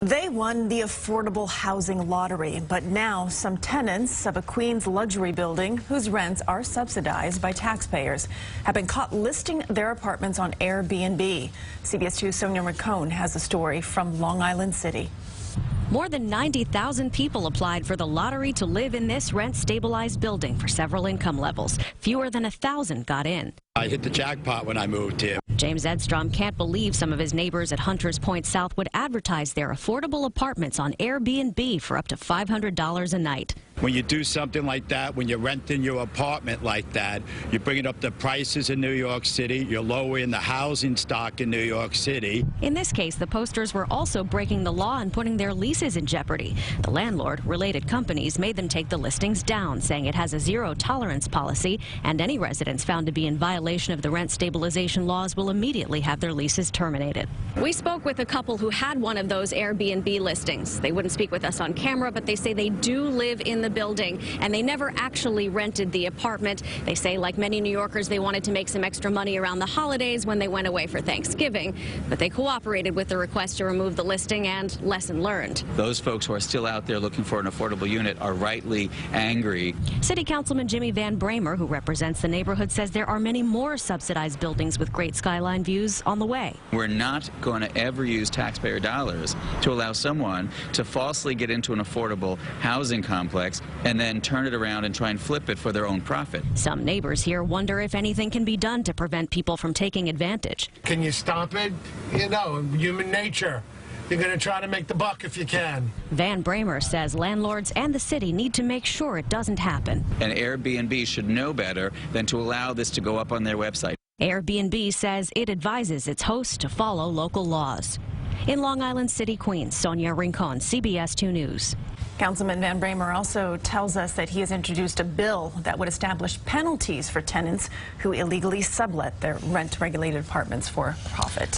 They won the affordable housing lottery, but now some tenants of a Queens luxury building whose rents are subsidized by taxpayers have been caught listing their apartments on Airbnb. CBS 2's Sonia Rincon has a story from Long Island City. More than 90,000 people applied for the lottery to live in this rent-stabilized building for several income levels. Fewer than 1,000 got in. I hit the jackpot when I moved here. James Edstrom can't believe some of his neighbors at Hunters Point South would advertise their affordable apartments on Airbnb for up to $500 a night. When you do something like that, when you're renting your apartment like that, you're bringing up the prices in New York City, you're lowering the housing stock in New York City. In this case, the posters were also breaking the law and putting their leases in jeopardy. The landlord, related companies, made them take the listings down, saying it has a zero-tolerance policy, and any residents found to be in violation of the rent stabilization laws will immediately have their leases terminated. We spoke with a couple who had one of those Airbnb listings. They wouldn't speak with us on camera, but they say they do live in the building, and they never actually rented the apartment. They say, like many New Yorkers, they wanted to make some extra money around the holidays when they went away for Thanksgiving, but they cooperated with the request to remove the listing, and lesson learned. Those folks who are still out there looking for an affordable unit are rightly angry. City Councilman Jimmy Van Bramer, who represents the neighborhood, says there are many more subsidized buildings with great skyline views on the way. We're not going to ever use taxpayer dollars to allow someone to falsely get into an affordable housing complex and then turn it around and try and flip it for their own profit. Some neighbors here wonder if anything can be done to prevent people from taking advantage. Can you stop it? You know, human nature. You're going to try to make the buck if you can. Van Bramer says landlords and the city need to make sure it doesn't happen. And Airbnb should know better than to allow this to go up on their website. Airbnb says it advises its hosts to follow local laws. In Long Island City, Queens, Sonia Rincon, CBS 2 News. Councilman Van Bramer also tells us that he has introduced a bill that would establish penalties for tenants who illegally sublet their rent-regulated apartments for profit.